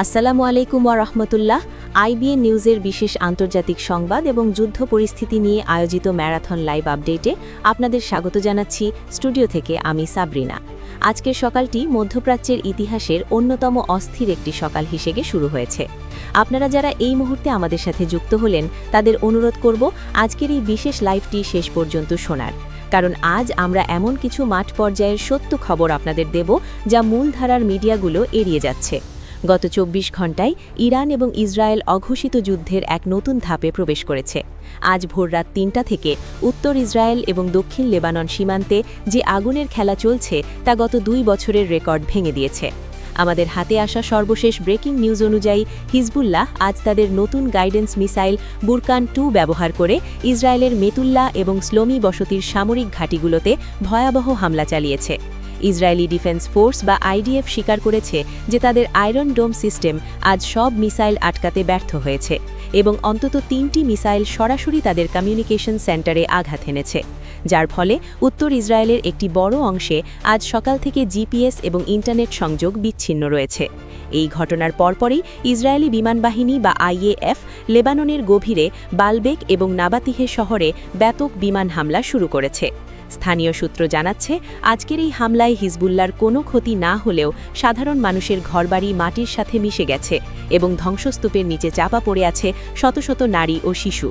আসসালামু আলাইকুম ওয়া রাহমাতুল্লাহ। আইবিএন নিউজের বিশেষ আন্তর্জাতিক সংবাদ এবং যুদ্ধ পরিস্থিতি নিয়ে আয়োজিত ম্যারাথন লাইভ আপডেটে আপনাদের স্বাগত জানাচ্ছি স্টুডিও থেকে আমি সাবরিনা। আজকের সকালটি মধ্যপ্রাচ্যের ইতিহাসের অন্যতম অস্থির একটি সকাল হিসেবে শুরু হয়েছে। আপনারা যারা এই মুহূর্তে আমাদের সাথে যুক্ত হলেন তাদের অনুরোধ করব আজকের এই বিশেষ লাইভটি শেষ পর্যন্ত শোনার, কারণ আজ আমরা এমন কিছু মাঠ পর্যায়ের সত্য খবর আপনাদের দেব যা মূলধারার মিডিয়াগুলো এড়িয়ে যাচ্ছে। গত ২৪ ঘণ্টায় ইরান এবং ইসরায়েল অঘোষিত যুদ্ধের এক নতুন ধাপে প্রবেশ করেছে। আজ ভোররাত ৩টা থেকে উত্তর ইসরায়েল এবং দক্ষিণ লেবানন সীমান্তে যে আগুনের খেলা চলছে তা গত ২ বছরের রেকর্ড ভেঙে দিয়েছে। আমাদের হাতে আসা সর্বশেষ ব্রেকিং নিউজ অনুযায়ী হিজবুল্লাহ আজ তাদের নতুন গাইডেন্স মিসাইল বুরকান ২ ব্যবহার করে ইসরায়েলের মেতুল্লা এবং স্লোমি বসতির সামরিক ঘাঁটিগুলোতে ভয়াবহ হামলা চালিয়েছে। ইসরায়েলি ডিফেন্স ফোর্স বা আইডিএফ স্বীকার করেছে যে তাদের আয়রন ডোম সিস্টেম আজ সব মিসাইল আটকাতে ব্যর্থ হয়েছে এবং অন্তত ৩টি মিসাইল সরাসরি তাদের কমিউনিকেশন সেন্টারে আঘাত এনেছে, যার ফলে উত্তর ইসরায়েলের একটি বড় অংশে আজ সকাল থেকে জিপিএস এবং ইন্টারনেট সংযোগ বিচ্ছিন্ন রয়েছে। এই ঘটনার পরপরই ইসরায়েলি বিমানবাহিনী বা আইএএফ লেবাননের গভীরে বালবেক এবং নাবাতিহে শহরে ব্যাপক বিমান হামলা শুরু করেছে। স্থানীয় সূত্র জানাচ্ছে আজকের এই হামলায় হিজবুল্লার কোনো ক্ষতি না হলেও সাধারণ মানুষের ঘরবাড়ি মাটির সাথে মিশে গেছে এবং ধ্বংসস্তূপের নিচে চাপা পড়ে আছে শত শত নারী ও শিশু।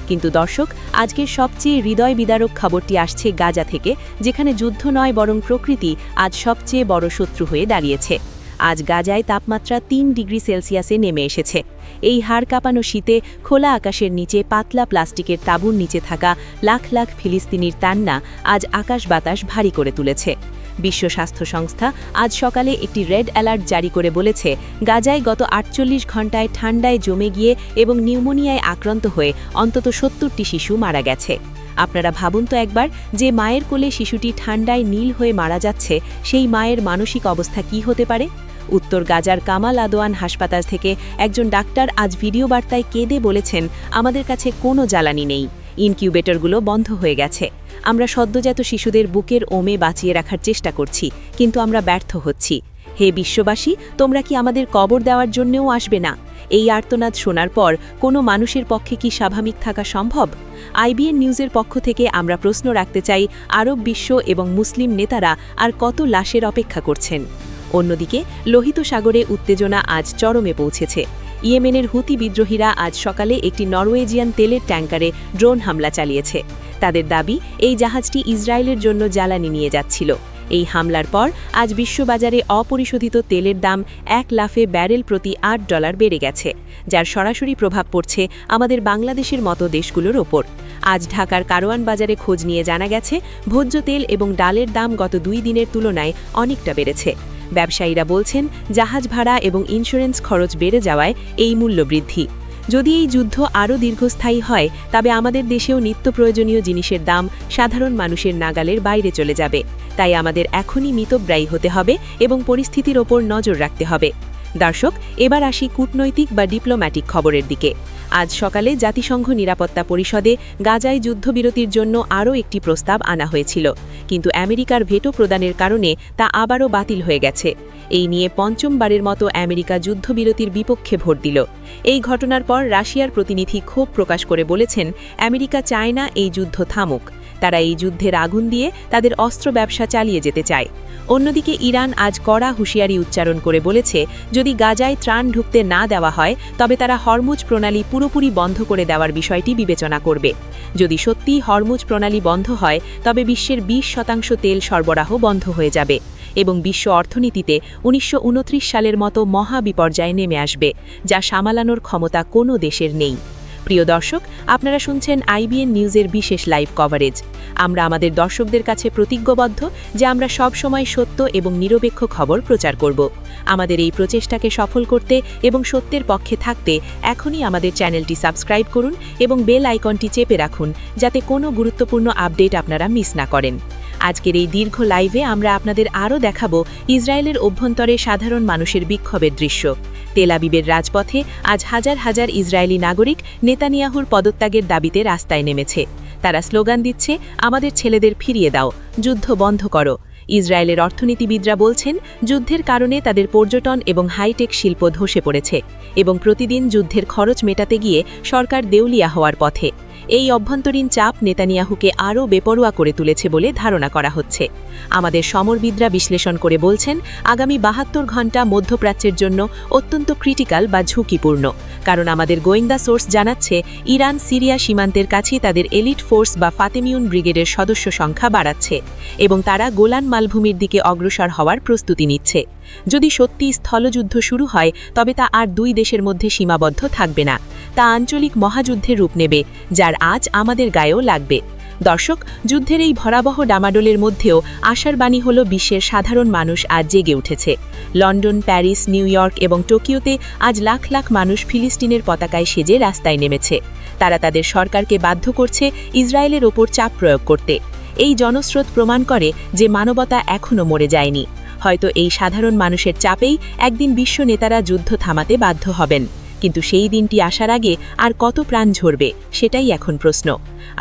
কিন্তু দর্শক, আজকের সবচেয়ে হৃদয় বিদারক খবরটি আসছে গাজা থেকে, যেখানে যুদ্ধ নয় বরং প্রকৃতি আজ সবচেয়ে বড় শত্রু হয়ে দাঁড়িয়েছে। আজ গাজায় তাপমাত্রা ৩ ডিগ্রি সেলসিয়াসে নেমে এসেছে। এই হাড় কাঁপানো শীতে খোলা আকাশের নিচে পাতলা প্লাস্টিকের তাঁবুর নিচে থাকা লাখ লাখ ফিলিস্তিনির তান্না আজ আকাশ বাতাস ভারী করে তুলেছে। বিশ্ব স্বাস্থ্য সংস্থা আজ সকালে একটি রেড অ্যালার্ট জারি করে বলেছে, গাজায় গত ৪৮ ঘণ্টায় ঠান্ডায় জমে গিয়ে এবং নিউমোনিয়ায় আক্রান্ত হয়ে অন্তত ৭০টি শিশু মারা গেছে। আপনারা ভাবুন তো একবার, যে মায়ের কোলে শিশুটি ঠান্ডায় নীল হয়ে মারা যাচ্ছে, সেই মায়ের মানসিক অবস্থা কী হতে পারে? উত্তর গাজার কামাল আদওয়ান হাসপাতাল থেকে একজন ডাক্তার আজ ভিডিও বার্তায় কেঁদে বলেছেন, আমাদের কাছে কোনো জ্বালানি নেই, ইনকিউবেটরগুলো বন্ধ হয়ে গেছে। আমরা সদ্যজাত শিশুদের বুকের ওমে বাঁচিয়ে রাখার চেষ্টা করছি, কিন্তু আমরা ব্যর্থ হচ্ছি। হে বিশ্ববাসী, তোমরা কি আমাদের কবর দেওয়ার জন্যও আসবে না? এই আর্তনাদ শোনার পর কোনো মানুষের পক্ষে কি স্বাভাবিক থাকা সম্ভব? আইবিএন নিউজের পক্ষ থেকে আমরা প্রশ্ন রাখতে চাই, আরব বিশ্ব এবং মুসলিম নেতারা আর কত লাশের অপেক্ষা করছেন? অন্যদিকে লোহিত সাগরে উত্তেজনা আজ চরমে পৌঁছেছে। ইয়েমেনের হুতি বিদ্রোহীরা আজ সকালে একটি নরওয়েজিয়ান তেলের ট্যাঙ্কারে ড্রোন হামলা চালিয়েছে। তাদের দাবি, এই জাহাজটি ইসরায়েলের জন্য জ্বালানি নিয়ে যাচ্ছিল। এই হামলার পর আজ বিশ্ববাজারে অপরিশোধিত তেলের দাম এক লাফে ব্যারেল প্রতি $৮ বেড়ে গেছে, যার সরাসরি প্রভাব পড়ছে আমাদের বাংলাদেশের মতো দেশগুলোর ওপর। আজ ঢাকার কারওয়ান বাজারে খোঁজ নিয়ে জানা গেছে, ভোজ্য তেল এবং ডালের দাম গত ২ দিনের তুলনায় অনেকটা বেড়েছে। ব্যবসায়ীরা বলছেন, জাহাজ ভাড়া এবং ইন্স্যুরেন্স খরচ বেড়ে যাওয়ায় এই মূল্য বৃদ্ধি। যদি এই যুদ্ধ আরও দীর্ঘস্থায়ী হয়, তবে আমাদের দেশেও নিত্য প্রয়োজনীয় জিনিসের দাম সাধারণ মানুষের নাগালের বাইরে চলে যাবে। তাই আমাদের এখনই মিতব্যয়ী হতে হবে এবং পরিস্থিতির ওপর নজর রাখতে হবে। দর্শক, এবার আসি কূটনৈতিক বা ডিপ্লোম্যাটিক খবরের দিকে। আজ সকালে জাতিসংঘ নিরাপত্তা পরিষদে গাজায় যুদ্ধবিরতির জন্য আরও একটি প্রস্তাব আনা হয়েছিল, কিন্তু আমেরিকার ভেটো প্রদানের কারণে তা আবারও বাতিল হয়ে গেছে। এই নিয়ে পঞ্চমবারের মতো আমেরিকা যুদ্ধবিরতির বিপক্ষে ভোট দিল। এই ঘটনার পর রাশিয়ার প্রতিনিধি ক্ষোভ প্রকাশ করে বলেছেন, আমেরিকা চায় না এই যুদ্ধ থামুক, তারা এই যুদ্ধের আগুন দিয়ে তাদের অস্ত্র ব্যবসা চালিয়ে যেতে চায়। অন্যদিকে ইরান আজ কড়া হুঁশিয়ারি উচ্চারণ করে বলেছে, যদি গাজায় ত্রাণ ঢুকতে না দেওয়া হয় তবে তারা হরমুজ প্রণালী পুরোপুরি বন্ধ করে দেওয়ার বিষয়টি বিবেচনা করবে। যদি সত্যিই হরমুজ প্রণালী বন্ধ হয় তবে বিশ্বের ২০% তেল সরবরাহ বন্ধ হয়ে যাবে এবং বিশ্ব অর্থনীতিতে ১৯২৯ সালের মতো মহা বিপর্যয় নেমে আসবে, যা সামলানোর ক্ষমতা কোনো দেশের নেই। প্রিয় দর্শক, আপনারা শুনছেন আইবিএন নিউজের বিশেষ লাইভ কভারেজ। আমরা আমাদের দর্শকদের কাছে প্রতিজ্ঞবদ্ধ যে আমরা সব সময় সত্য এবং নিরপেক্ষ খবর প্রচার করব। আমাদের এই প্রচেষ্টাকে সফল করতে এবং সত্যের পক্ষে থাকতে এখনই আমাদের চ্যানেলটি সাবস্ক্রাইব করুন এবং বেল আইকনটি চেপে রাখুন, যাতে কোনো গুরুত্বপূর্ণ আপডেট আপনারা মিস না করেন। আজকের এই দীর্ঘ লাইভে আমরা আপনাদের আরও দেখাবো ইসরায়েলের অভ্যন্তরে সাধারণ মানুষের বিক্ষোভের দৃশ্য। তেল আবিবের রাজপথে আজ হাজার হাজার ইসরায়েলি নাগরিক নেতানিয়াহুর পদত্যাগের দাবিতে রাস্তায় নেমেছে। তারা স্লোগান দিচ্ছে, আমাদের ছেলেদের ফিরিয়ে দাও, যুদ্ধ বন্ধ করো। ইসরায়েলের অর্থনীতিবিদরা বলছেন যুদ্ধের কারণে তাদের পর্যটন এবং হাইটেক শিল্প ধসে পড়েছে এবং প্রতিদিন যুদ্ধের খরচ মেটাতে গিয়ে সরকার দেউলিয়া হওয়ার পথে। এই অভ্যন্তরীণ চাপ নেতানিয়াহুকে আরও বেপরোয়া করে তুলেছে বলে ধারণা করা হচ্ছে। আমাদের সমরবিদরা বিশ্লেষণ করে বলছেন আগামী ৭২ ঘণ্টা মধ্যপ্রাচ্যের জন্য অত্যন্ত ক্রিটিক্যাল বা ঝুঁকিপূর্ণ, কারণ আমাদের গোয়েন্দা সোর্স জানাচ্ছে ইরান সিরিয়া সীমান্তের কাছে তাদের এলিট ফোর্স বা ফাতেমিউন ব্রিগেডের সদস্য সংখ্যা বাড়াচ্ছে এবং তারা গোলান মালভূমির দিকে অগ্রসর হওয়ার প্রস্তুতি নিচ্ছে। যদি সত্যি স্থলযুদ্ধ শুরু হয় তবে তা আর দুই দেশের মধ্যে সীমাবদ্ধ থাকবে না, তা আঞ্চলিক মহাযুদ্ধের রূপ নেবে, যার আজ আমাদের গায়েও লাগবে। দর্শক, যুদ্ধের এই ভয়াবহ ডামাডোলের মধ্যেও আশার বাণী হল বিশ্বের সাধারণ মানুষ আজ জেগে উঠেছে। লন্ডন, প্যারিস, নিউ ইয়র্ক এবং টোকিওতে আজ লাখ লাখ মানুষ ফিলিস্তিনের পতাকায় সেজে রাস্তায় নেমেছে। তারা তাদের সরকারকে বাধ্য করছে ইসরায়েলের ওপর চাপ প্রয়োগ করতে। এই জনস্রোত প্রমাণ করে যে মানবতা এখনও মরে যায়নি। হয়তো এই সাধারণ মানুষের চাপেই একদিন বিশ্ব নেতারা যুদ্ধ থামাতে বাধ্য হবেন, কিন্তু সেই দিনটি আসার আগে আর কত প্রাণ ঝরবে সেটাই এখন প্রশ্ন।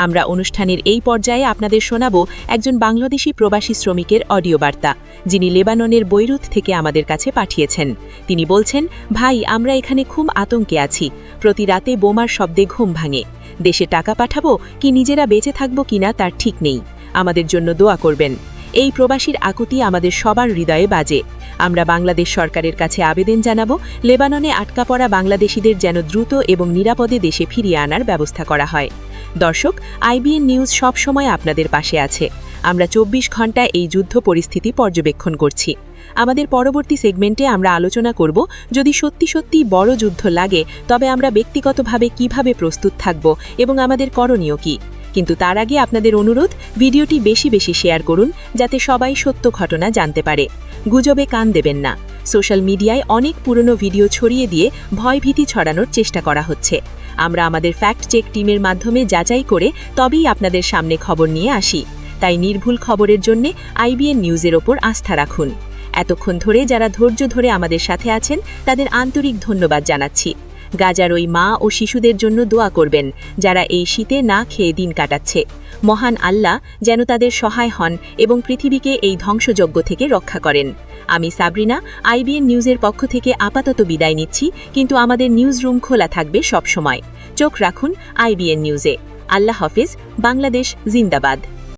আমরা অনুষ্ঠানের এই পর্যায়ে আপনাদের শোনাব একজন বাংলাদেশি প্রবাসী শ্রমিকের অডিও বার্তা, যিনি লেবাননের বৈরুত থেকে আমাদের কাছে পাঠিয়েছেন। তিনি বলছেন, ভাই, আমরা এখানে খুব আতঙ্কে আছি। প্রতি রাতে বোমার শব্দে ঘুম ভাঙে। দেশে টাকা পাঠাবো কি নিজেরা বেঁচে থাকবো কিনা তার ঠিক নেই। আমাদের জন্য দোয়া করবেন। এই প্রবাসীর আকুতি আমাদের সবার হৃদয়ে বাজে। আমরা বাংলাদেশ সরকারের কাছে আবেদন জানাবো লেবাননে আটকা পড়া বাংলাদেশিদের যেন দ্রুত এবং নিরাপদে দেশে ফিরিয়ে আনার ব্যবস্থা করা হয়। দর্শক, আইবিএন নিউজ সব সময় আপনাদের পাশে আছে। আমরা ২৪ ঘণ্টা এই যুদ্ধ পরিস্থিতি পর্যবেক্ষণ করছি। আমাদের পরবর্তী সেগমেন্টে আমরা আলোচনা করব যদি সত্যি সত্যি বড় যুদ্ধ লাগে তবে আমরা ব্যক্তিগতভাবে কিভাবে প্রস্তুত থাকব এবং আমাদের করণীয় কী। কিন্তু তার আগে আপনাদের অনুরোধ, ভিডিওটি বেশি বেশি শেয়ার করুন যাতে সবাই সত্য ঘটনা জানতে পারে। গুজবে কান দেবেন না। সোশ্যাল মিডিয়ায় অনেক পুরনো ভিডিও ছড়িয়ে দিয়ে ভয়ভীতি ছড়ানোর চেষ্টা করা হচ্ছে। আমরা আমাদের ফ্যাক্ট চেক টিমের মাধ্যমে যাচাই করে তবেই আপনাদের সামনে খবর নিয়ে আসি। তাই নির্ভুল খবরের জন্য আইবিএন নিউজের ওপর আস্থা রাখুন। এতক্ষণ ধরে যারা ধৈর্য ধরে আমাদের সাথে আছেন তাদের আন্তরিক ধন্যবাদ জানাচ্ছি। গাজার ওই মা ও শিশুদের জন্য দোয়া করবেন যারা এই শীতে না খেয়ে দিন কাটাচ্ছে। মহান আল্লাহ যেন তাদের সহায় হন এবং পৃথিবীকে এই ধ্বংসযজ্ঞ থেকে রক্ষা করেন। আমি সাবরিনা আইবিএন নিউজের পক্ষ থেকে আপাতত বিদায় নিচ্ছি, কিন্তু আমাদের নিউজ রুম খোলা থাকবে সব সময়। চোখ রাখুন আইবিএন নিউজে। আল্লাহ হাফেজ। বাংলাদেশ জিন্দাবাদ।